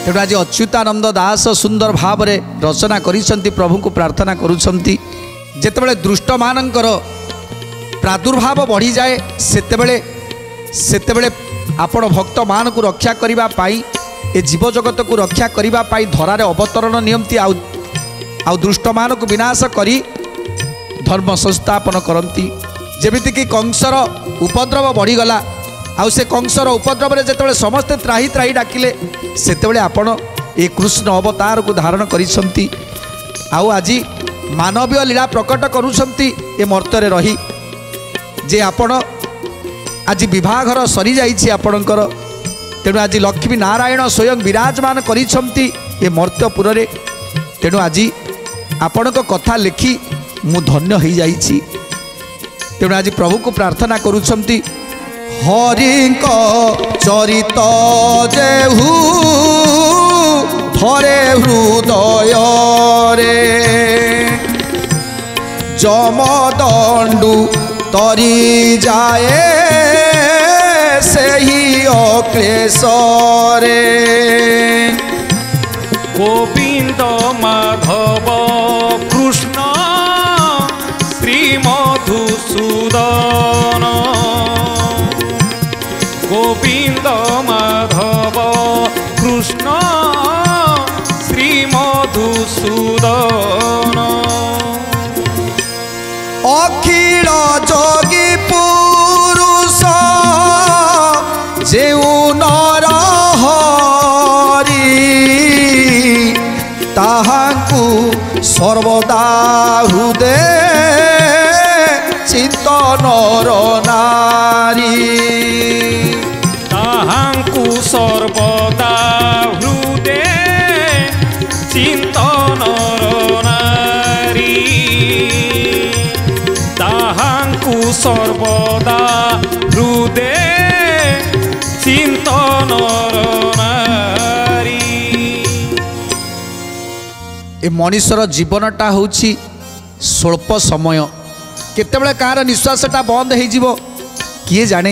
तेणु आज अच्युतानंद दास सुंदर भाव में रचना करिसंती प्रभु को प्रार्थना करुछंती जेतेबेले दुष्ट मानकर प्रादुर्भाव बढ़ी जाए सेतेबेले आपण भक्त मान को रक्षा करिबा पाई ए जीव जगत को रक्षा करिबा पाई धरारे अवतरण नियमती आउ दुष्ट मान को विनाश करी धर्म संस्थापन करती जेमिति कि कंसर उपद्रव बढ़ीगला आउ से कंसर उपद्रव में जिते समस्ते त्राही त्राही डाकिले सेतेबेले आपण ए कृष्ण अवतार को धारण करिसंती आउ आज मानवीय लीला प्रकट करुछंती ए मर्त्य रही जे आपण आज विवाहर सरी जाइछि आपणकर तेणु आज लक्ष्मी नारायण स्वयं विराजमान करिसंती ए मर्त्यपुर रे तेणु आज आपणक कथा लिखि मु धन्य हो जाइछि तेणु आज प्रभु को प्रार्थना करुछंती हरिक चरित जेहु धरे हृदय रे जमदंडु तरी जाए सेही अक्लेश रे गोविंद माधव कृष्ण श्री मधुसूदन गोविंद माधव कृष्ण श्री मधुसूदन अखिल जोगी पुरुष जेउ नर हरि ताहाकु सर्वदा हृदय चिंतन नारी ताहाकु सर्वदा हृदय चिंतन नारी ताहाकु सर्वदा हृदय चिंतन नारी। ए मनुष्यर जीवनटा होछि स्वल्प समय केतेबेले कार निश्वासटा बंद हो जीवो किए जाने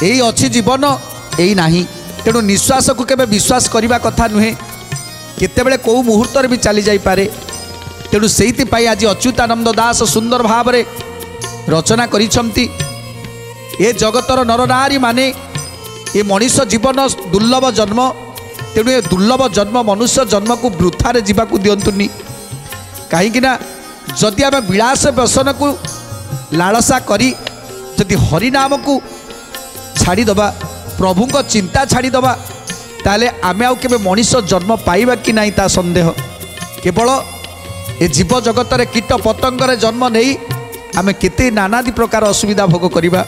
यही अच्छी जीवन यही नाही तेणु निश्वास को केबे विश्वास करने कथा नुहे केतेबेले कौ मुहूर्त भी चली जाई पारे तेणु सेइथिपाई आज अच्युतानंद दास सुंदर भाव में रचना करिसंती ए जगतर नरनारी माने ये मनुष्य जीवन दुर्लभ जन्म तेणु ये दुर्लभ जन्म मनुष्य जन्म को वृथारे जीवाकू दियंतुनी कहीं जदि आम विलास व्यसन को लालसा करी जदि हरिनाम को छाड़ीदबा प्रभुंक चिंता छाड़ीदबा ताले आमे आउ केबे मनुष्य जन्म पाइबा कि नहीं ता संदेह केवल ए जीव जगत कीट पतंग जन्म नहीं आमे केते नानादि प्रकार असुविधा भोग करिबा।